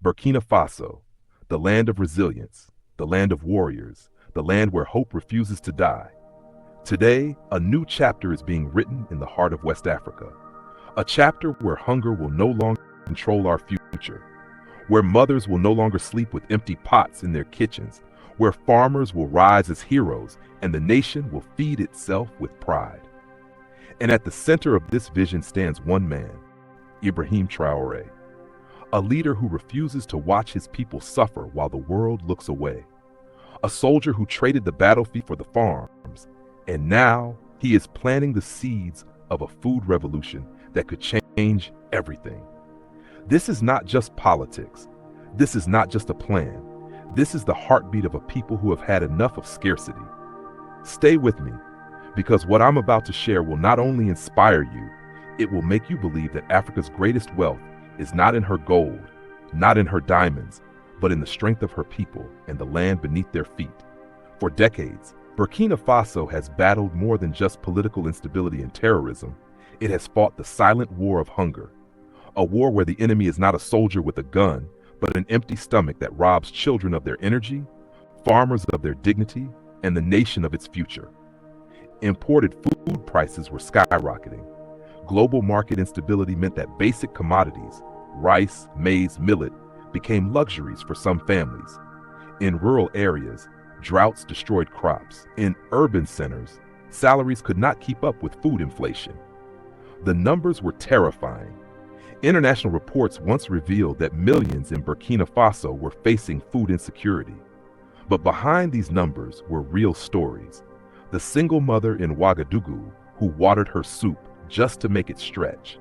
Burkina Faso, the land of resilience, the land of warriors, the land where hope refuses to die. Today, a new chapter is being written in the heart of West Africa. A chapter where hunger will no longer control our future, where mothers will no longer sleep with empty pots in their kitchens, where farmers will rise as heroes and the nation will feed itself with pride. And at the center of this vision stands one man, Ibrahim Traoré, a leader who refuses to watch his people suffer while the world looks away, a soldier who traded the battlefield for the farms, and now he is planting the seeds of a food revolution that could change everything. This is not just politics. This is not just a plan. This is the heartbeat of a people who have had enough of scarcity. Stay with me, because what I'm about to share will not only inspire you, it will make you believe that Africa's greatest wealth is not in her gold, not in her diamonds, but in the strength of her people and the land beneath their feet. For decades, Burkina Faso has battled more than just political instability and terrorism. It has fought the silent war of hunger, a war where the enemy is not a soldier with a gun, but an empty stomach that robs children of their energy, farmers of their dignity, and the nation of its future. Imported food prices were skyrocketing. Global market instability meant that basic commodities, rice, maize, millet, became luxuries for some families. In rural areas, droughts destroyed crops. In urban centers, salaries could not keep up with food inflation. The numbers were terrifying. International reports once revealed that millions in Burkina Faso were facing food insecurity. But behind these numbers were real stories. The single mother in Ouagadougou who watered her soup just to make it stretch.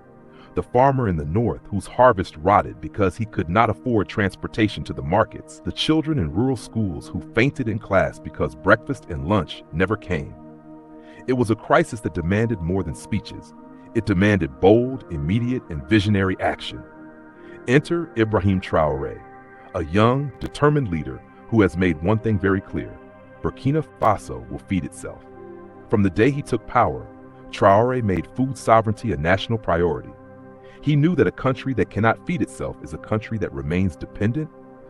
The farmer in the north whose harvest rotted because he could not afford transportation to the markets. The children in rural schools who fainted in class because breakfast and lunch never came. It was a crisis that demanded more than speeches. It demanded bold, immediate, and visionary action. Enter Ibrahim Traoré, a young, determined leader who has made one thing very clear: Burkina Faso will feed itself. From the day he took power, Traoré made food sovereignty a national priority. He knew that a country that cannot feed itself is a country that remains dependent,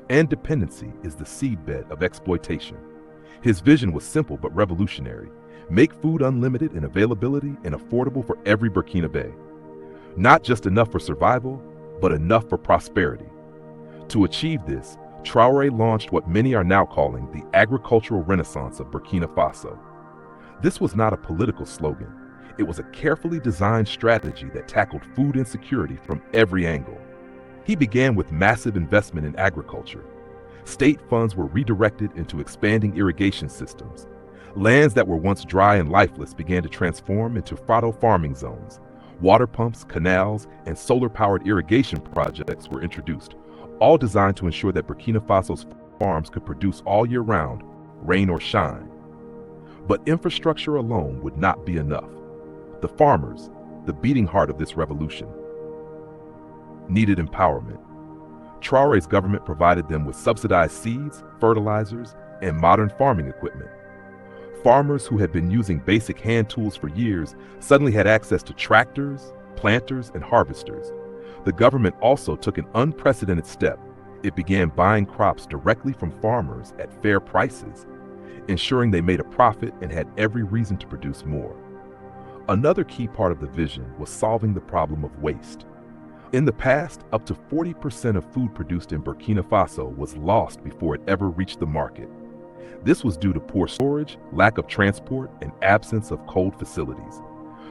and dependency is the seedbed of exploitation. His vision was simple but revolutionary: make food unlimited in availability and affordable for every Burkinabè. Not just enough for survival, but enough for prosperity. To achieve this, Traoré launched what many are now calling the agricultural renaissance of Burkina Faso. This was not a political slogan. It was a carefully designed strategy that tackled food insecurity from every angle. He began with massive investment in agriculture. State funds were redirected into expanding irrigation systems. Lands that were once dry and lifeless began to transform into fertile farming zones. Water pumps, canals, and solar-powered irrigation projects were introduced, all designed to ensure that Burkina Faso's farms could produce all year round, rain or shine. But infrastructure alone would not be enough. The farmers, the beating heart of this revolution, needed empowerment. Traoré's government provided them with subsidized seeds, fertilizers, and modern farming equipment. Farmers who had been using basic hand tools for years suddenly had access to tractors, planters, and harvesters. The government also took an unprecedented step. It began buying crops directly from farmers at fair prices, ensuring they made a profit and had every reason to produce more. Another key part of the vision was solving the problem of waste. In the past, up to 40% of food produced in Burkina Faso was lost before it ever reached the market. This was due to poor storage, lack of transport, and absence of cold facilities.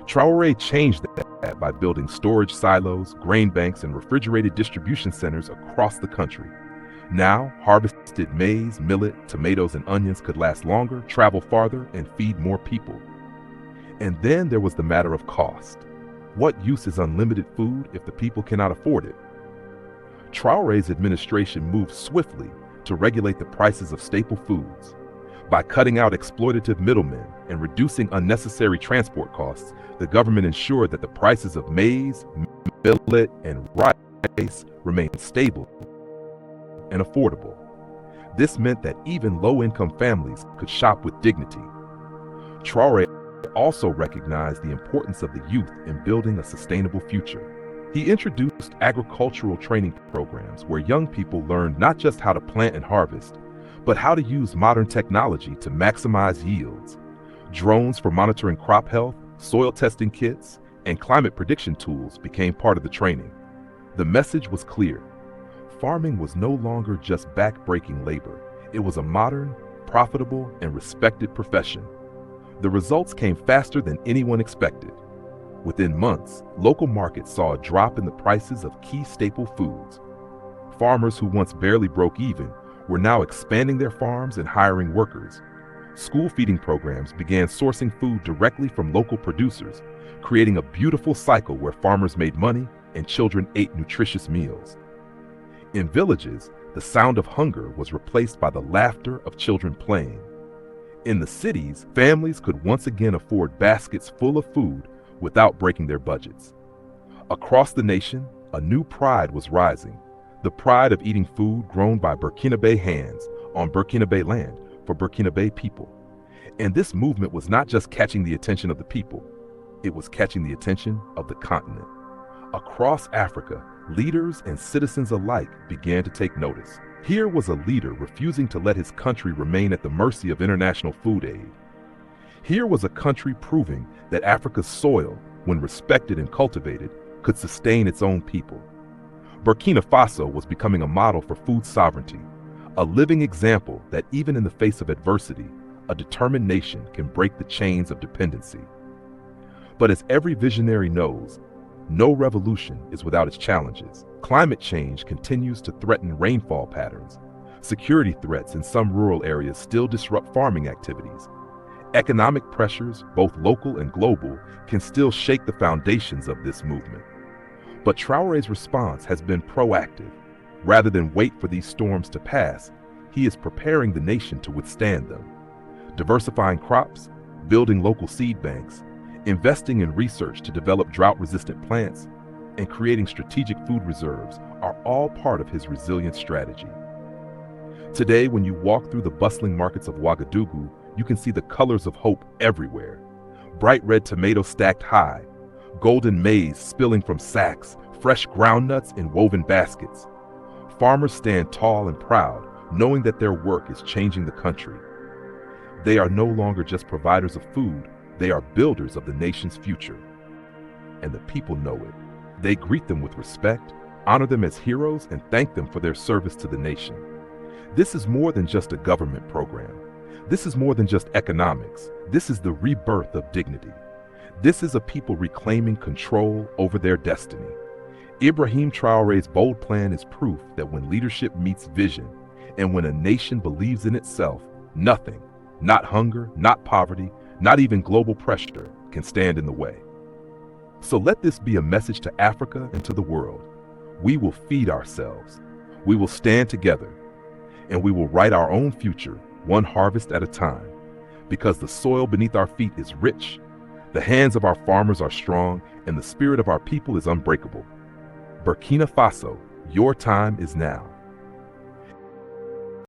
Traoré changed that by building storage silos, grain banks, and refrigerated distribution centers across the country. Now, harvested maize, millet, tomatoes, and onions could last longer, travel farther, and feed more people. And then there was the matter of cost. What use is unlimited food if the people cannot afford it? Traoré's administration moved swiftly to regulate the prices of staple foods. By cutting out exploitative middlemen and reducing unnecessary transport costs, the government ensured that the prices of maize, millet, and rice remained stable and affordable. This meant that even low-income families could shop with dignity. Traoré also recognized the importance of the youth in building a sustainable future. He introduced agricultural training programs where young people learned not just how to plant and harvest, but how to use modern technology to maximize yields. Drones for monitoring crop health, soil testing kits, and climate prediction tools became part of the training. The message was clear. Farming was no longer just back-breaking labor. It was a modern, profitable, and respected profession. The results came faster than anyone expected. Within months, local markets saw a drop in the prices of key staple foods. Farmers who once barely broke even were now expanding their farms and hiring workers. School feeding programs began sourcing food directly from local producers, creating a beautiful cycle where farmers made money and children ate nutritious meals. In villages, the sound of hunger was replaced by the laughter of children playing. In the cities, families could once again afford baskets full of food without breaking their budgets. Across the nation, a new pride was rising, the pride of eating food grown by Burkinabè hands on Burkinabè land for Burkinabè people. And this movement was not just catching the attention of the people, it was catching the attention of the continent. Across Africa, leaders and citizens alike began to take notice. Here was a leader refusing to let his country remain at the mercy of international food aid. Here was a country proving that Africa's soil, when respected and cultivated, could sustain its own people. Burkina Faso was becoming a model for food sovereignty, a living example that even in the face of adversity, a determined nation can break the chains of dependency. But as every visionary knows, no revolution is without its challenges. Climate change continues to threaten rainfall patterns. Security threats in some rural areas still disrupt farming activities. Economic pressures, both local and global, can still shake the foundations of this movement. But Traoré's response has been proactive. Rather than wait for these storms to pass, he is preparing the nation to withstand them. Diversifying crops, building local seed banks, investing in research to develop drought-resistant plants, and creating strategic food reserves are all part of his resilience strategy. Today, when you walk through the bustling markets of Ouagadougou, you can see the colors of hope everywhere. Bright red tomatoes stacked high, golden maize spilling from sacks, fresh groundnuts in woven baskets. Farmers stand tall and proud, knowing that their work is changing the country. They are no longer just providers of food, they are builders of the nation's future. And the people know it. They greet them with respect, honor them as heroes, and thank them for their service to the nation. This is more than just a government program. This is more than just economics. This is the rebirth of dignity. This is a people reclaiming control over their destiny. Ibrahim Traoré's bold plan is proof that when leadership meets vision, and when a nation believes in itself, nothing, not hunger, not poverty, not even global pressure, can stand in the way. So let this be a message to Africa and to the world. We will feed ourselves. We will stand together. And we will write our own future, one harvest at a time. Because the soil beneath our feet is rich, the hands of our farmers are strong, and the spirit of our people is unbreakable. Burkina Faso, your time is now.